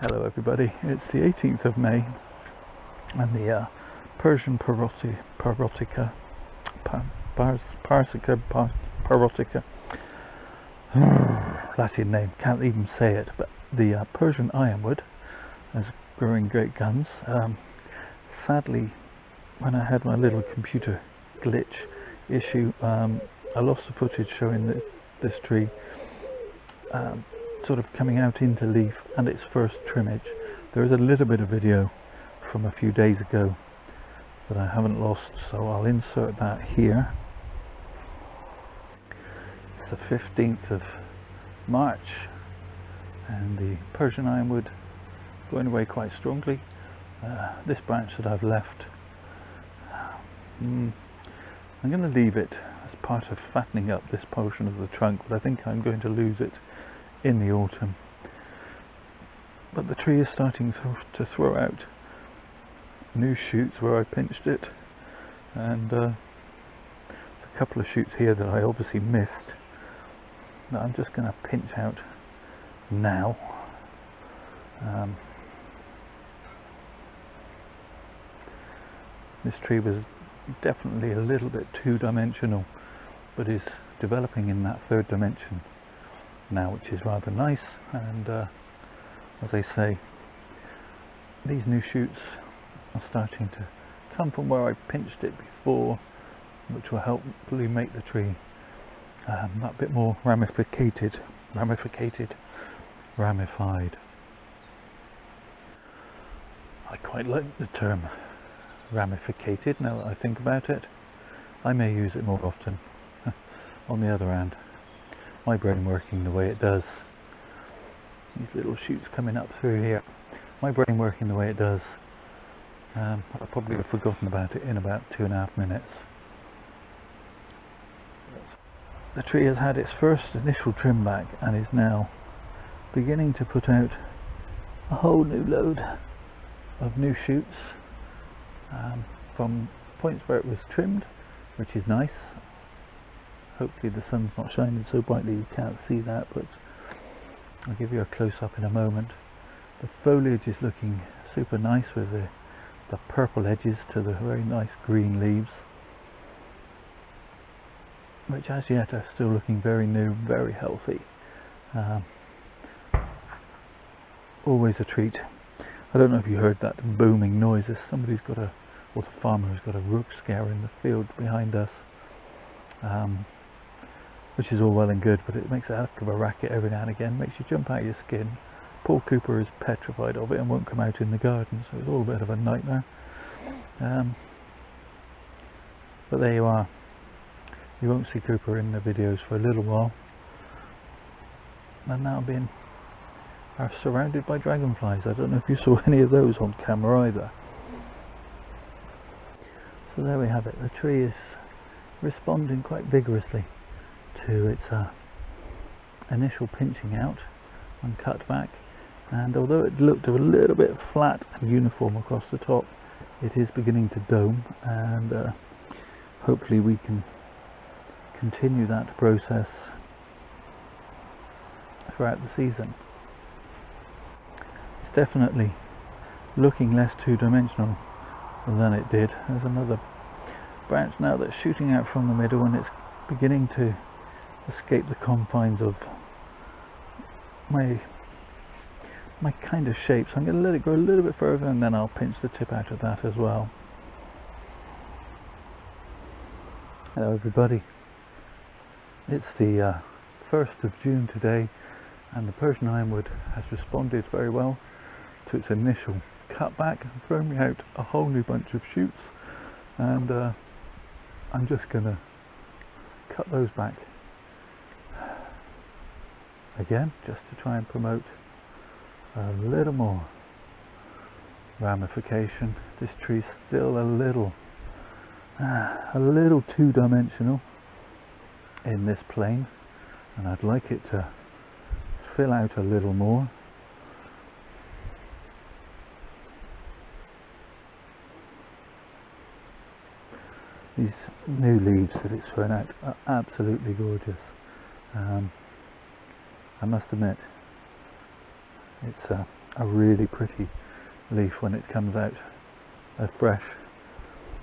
Hello everybody, it's the 18th of May and the Persian Parsica Latin name, can't even say it, but the Persian Ironwood is growing great guns. Sadly, when I had my little computer glitch issue, I lost the footage showing this tree sort of coming out into leaf and its first trimmage. There is a little bit of video from a few days ago that I haven't lost, so I'll insert that here. It's the 15th of March and the Persian Ironwood going away quite strongly. This branch that I've left, I'm going to leave it as part of fattening up this portion of the trunk, but I think I'm going to lose it in the autumn. But the tree is starting to throw out new shoots where I pinched it, and there's a couple of shoots here that I obviously missed that I'm just going to pinch out now. This tree was definitely a little bit two-dimensional, but is developing in that third dimension now, which is rather nice. And as I say, these new shoots are starting to come from where I pinched it before, which will hopefully make the tree that bit more ramified. I quite like the term ramificated now that I think about it. I may use it more often. On the other hand, my brain working the way it does, these little shoots coming up through here, my brain working the way it does, I probably have forgotten about it in about 2.5 minutes. The tree has had its first initial trim back and is now beginning to put out a whole new load of new shoots from points where it was trimmed, which is nice. Hopefully the sun's not shining so brightly you can't see that, but I'll give you a close-up in a moment. The foliage is looking super nice with the purple edges to the very nice green leaves, which as yet are still looking very new, very healthy. Always a treat. I don't know if you heard that booming noise. Somebody's got a, or the farmer has got a rook scare in the field behind us, which is all well and good, but it makes a heck of a racket every now and again, makes you jump out of your skin. Poor Cooper is petrified of it and won't come out in the garden, so it's all a bit of a nightmare. But there you are. You won't see Cooper in the videos for a little while, and now are surrounded by dragonflies. I don't know if you saw any of those on camera either. So there we have it. The tree is responding quite vigorously to its initial pinching out and cut back, and although it looked a little bit flat and uniform across the top, it is beginning to dome, and hopefully we can continue that process throughout the season. It's definitely looking less two-dimensional than it did. There's another branch now that's shooting out from the middle, and it's beginning to escape the confines of my kind of shape, so I'm going to let it go a little bit further and then I'll pinch the tip out of that as well. Hello everybody, it's the 1st of June today, and the Persian Ironwood has responded very well to its initial cutback and thrown me out a whole new bunch of shoots, and I'm just going to cut those back again just to try and promote a little more ramification. This tree's still a little two-dimensional in this plane, and I'd like it to fill out a little more. These new leaves that it's thrown out are absolutely gorgeous. I must admit, it's a really pretty leaf when it comes out fresh.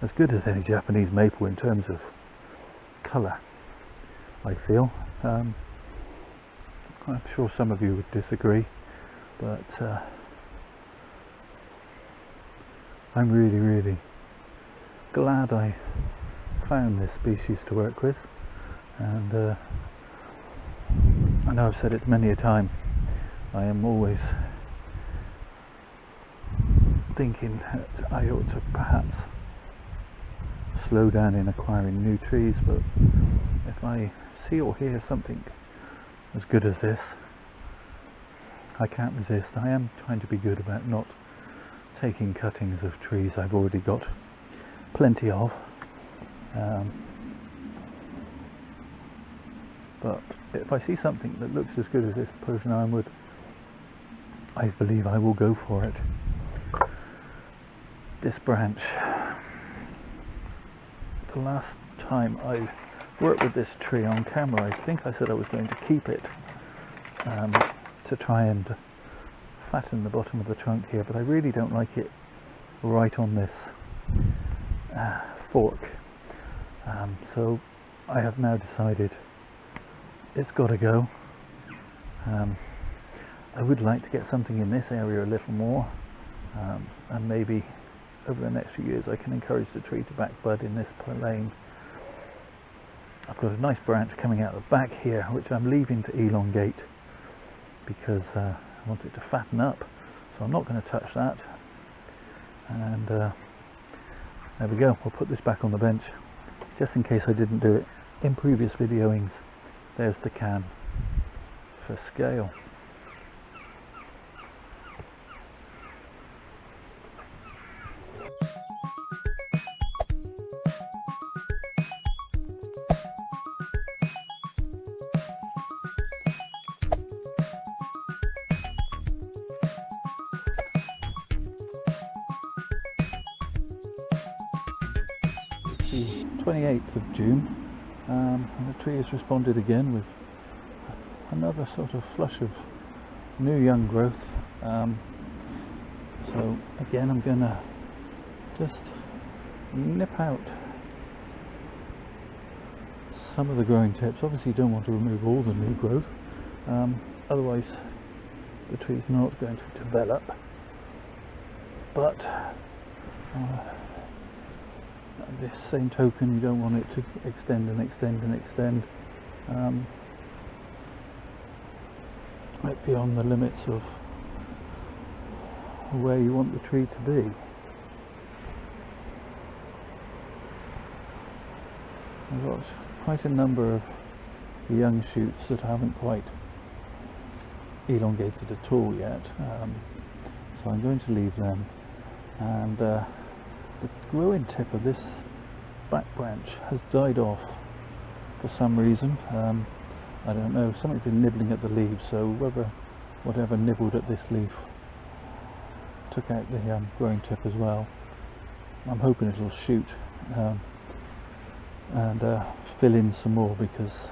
As good as any Japanese maple in terms of colour, I feel. I'm sure some of you would disagree, but I'm really glad I found this species to work with, and I know I've said it many a time, I am always thinking that I ought to perhaps slow down in acquiring new trees, but if I see or hear something as good as this, I can't resist. I am trying to be good about not taking cuttings of trees I've already got plenty of, but if I see something that looks as good as this Persian Ironwood, I believe I will go for it. This branch, the last time I worked with this tree on camera, I think I said I was going to keep it to try and fatten the bottom of the trunk here, but I really don't like it right on this fork, so I have now decided it's got to go. I would like to get something in this area a little more, and maybe over the next few years I can encourage the tree to back bud in this lane. I've got a nice branch coming out the back here which I'm leaving to elongate because I want it to fatten up, so I'm not going to touch that, and there we go. We'll put this back on the bench just in case I didn't do it in previous videoings. There's the can for scale. The 28th of June, and the tree has responded again with another sort of flush of new young growth. So again, I'm gonna just nip out some of the growing tips. Obviously you don't want to remove all the new growth, otherwise the tree's not going to develop, but at the same token you don't want it to extend and extend and extend right beyond the limits of where you want the tree to be. I've got quite a number of young shoots that haven't quite elongated at all yet, so I'm going to leave them, and the growing tip of this back branch has died off for some reason. I don't know, something's been nibbling at the leaves, so whatever nibbled at this leaf took out the growing tip as well. I'm hoping it'll shoot and fill in some more, because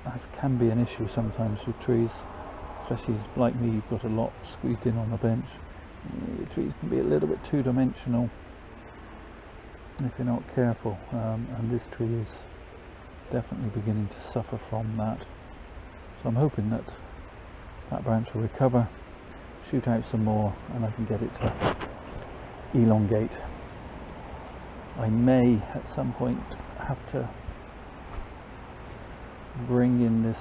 that can be an issue sometimes with trees, especially if, like me, you've got a lot squeezed in on the bench. The trees can be a little bit two-dimensional if you're not careful, and this tree is definitely beginning to suffer from that. So I'm hoping that that branch will recover, shoot out some more, and I can get it to elongate. I may at some point have to bring in this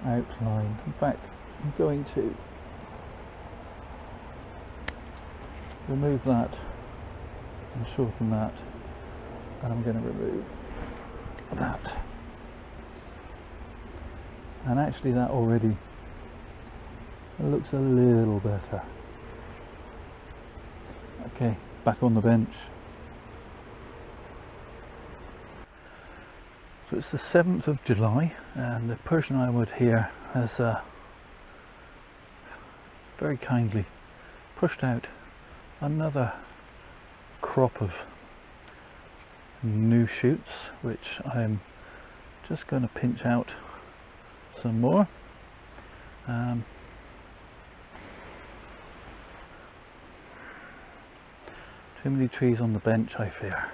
outline. In fact, I'm going to remove that and shorten that, and I'm going to remove that, and actually that already looks a little better. Okay, back on the bench. So it's the 7th of July, and the Persian Ironwood here has very kindly pushed out another crop of new shoots, which I'm just going to pinch out some more. Too many trees on the bench, I fear.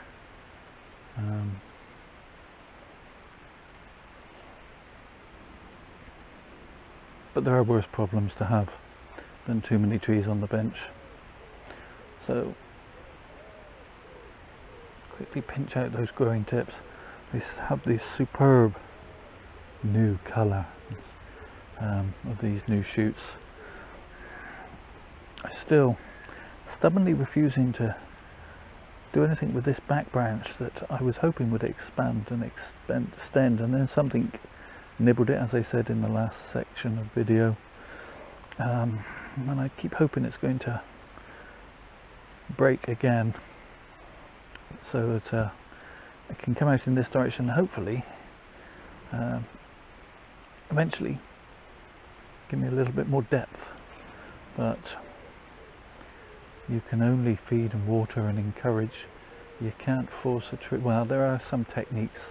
But there are worse problems to have than too many trees on the bench. So quickly pinch out those growing tips. They have this superb new colour of these new shoots. I'm still stubbornly refusing to do anything with this back branch that I was hoping would expand and extend, and then something nibbled it, as I said in the last section of video, and I keep hoping it's going to break again so that it can come out in this direction, hopefully eventually give me a little bit more depth. But you can only feed and water and encourage. You can't force a tree. Well, there are some techniques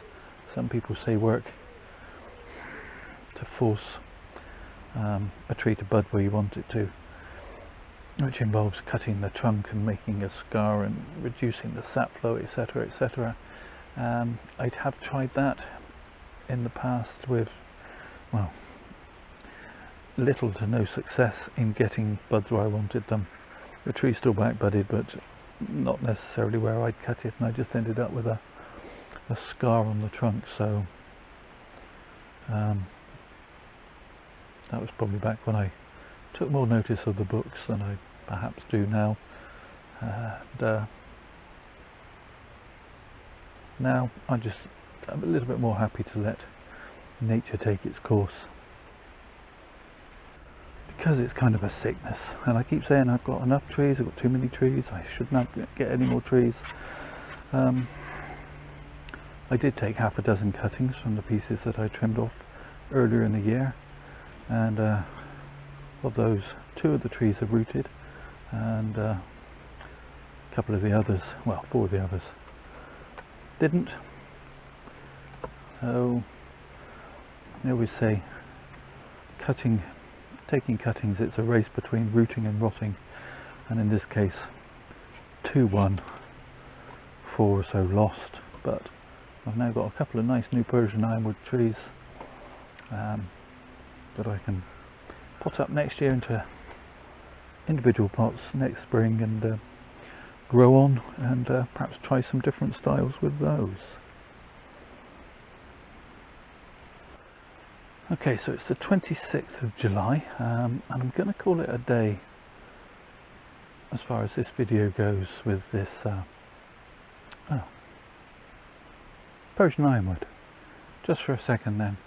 some people say work to force a tree to bud where you want it to, which involves cutting the trunk and making a scar and reducing the sap flow, etc., etc. I have tried that in the past with, well, little to no success in getting buds where I wanted them. The tree's still back budded, but not necessarily where I'd cut it, and I just ended up with a scar on the trunk. So that was probably back when I took more notice of the books than I perhaps do now. And now I'm a little bit more happy to let nature take its course, because it's kind of a sickness. And I keep saying I've got enough trees, I've got too many trees, I should not get any more trees. I did take half a dozen cuttings from the pieces that I trimmed off earlier in the year, and of those, 2 of the trees have rooted, and a couple of the others, well, 4 of the others didn't. So I always say taking cuttings, it's a race between rooting and rotting, and in this case 2 won, 4 or so lost. But I've now got a couple of nice new Persian Ironwood trees that I can pot up next year into individual pots next spring and grow on, and perhaps try some different styles with those. Okay, so it's the 26th of July, and I'm going to call it a day as far as this video goes with this Persian Ironwood. Just for a second then,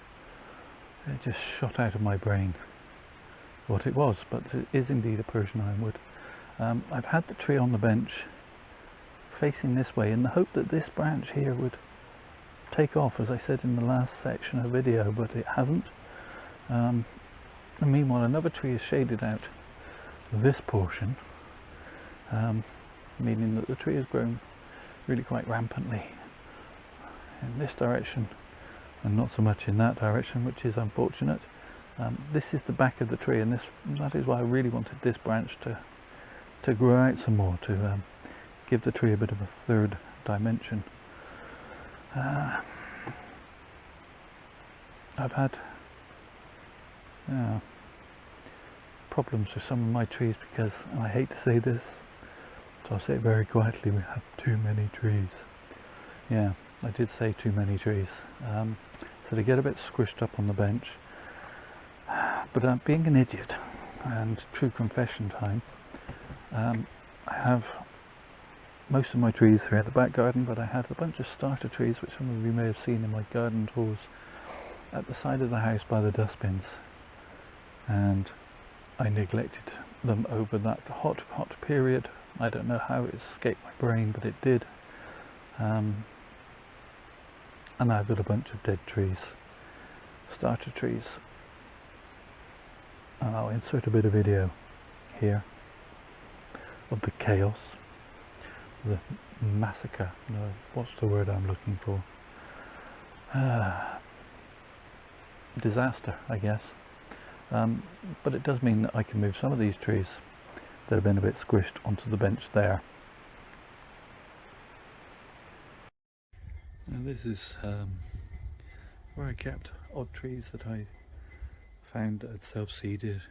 it just shot out of my brain what it was, but it is indeed a Persian Ironwood. I've had the tree on the bench facing this way in the hope that this branch here would take off, as I said in the last section of the video, but it hasn't. And meanwhile, another tree is shaded out this portion, meaning that the tree has grown really quite rampantly in this direction and not so much in that direction, which is unfortunate. This is the back of the tree, and that is why I really wanted this branch to grow out some more, to give the tree a bit of a third dimension. I've had problems with some of my trees because, and I hate to say this, so I'll say it very quietly, we have too many trees. Yeah, I did say too many trees. So they get a bit squished up on the bench. But being an idiot, and true confession time, I have most of my trees throughout the back garden, but I had a bunch of starter trees, which some of you may have seen in my garden tours, at the side of the house by the dustbins, and I neglected them over that hot period. I don't know how it escaped my brain, but it did. And I've got a bunch of dead trees, starter trees, and I'll insert a bit of video here of the chaos, the massacre, no, what's the word I'm looking for? Disaster, I guess. But it does mean that I can move some of these trees that have been a bit squished onto the bench there. This is where I kept odd trees that I found that had self-seeded,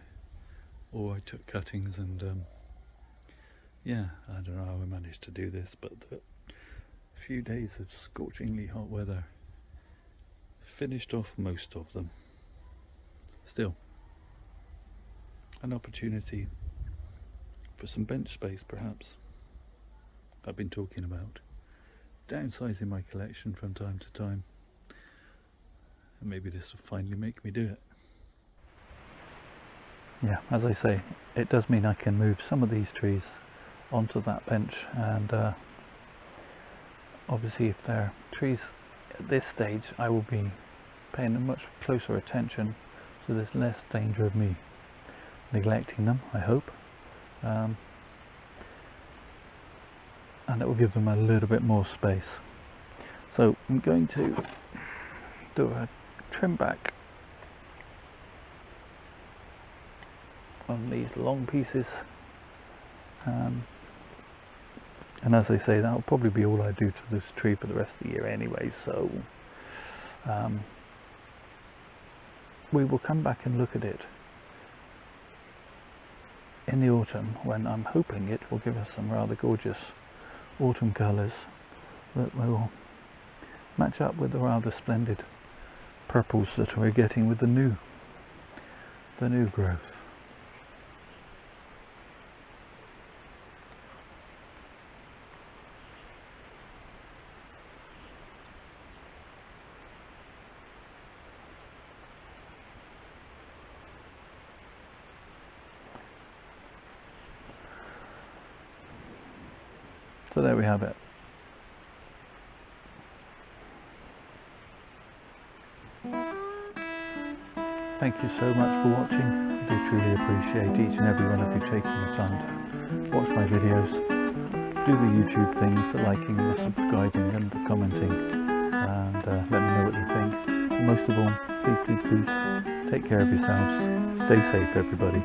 or I took cuttings and yeah, I don't know how I managed to do this, but the few days of scorchingly hot weather finished off most of them. Still, an opportunity for some bench space perhaps. I've been talking about downsizing my collection from time to time, and maybe this will finally make me do it. Yeah, as I say, it does mean I can move some of these trees onto that bench, and obviously if they're trees at this stage I will be paying much closer attention, so there's less danger of me neglecting them, I hope, and it will give them a little bit more space. So I'm going to do a trim back on these long pieces, and as I say, that will probably be all I do to this tree for the rest of the year anyway, so we will come back and look at it in the autumn, when I'm hoping it will give us some rather gorgeous autumn colours that will match up with the rather splendid purples that we're getting with the new growth. So there we have it. Thank you so much for watching. I do truly appreciate each and every one of you taking the time to watch my videos. Do the YouTube things, the liking, the subscribing and the commenting, and let me know what you think. And most of all, please take care of yourselves. Stay safe, everybody.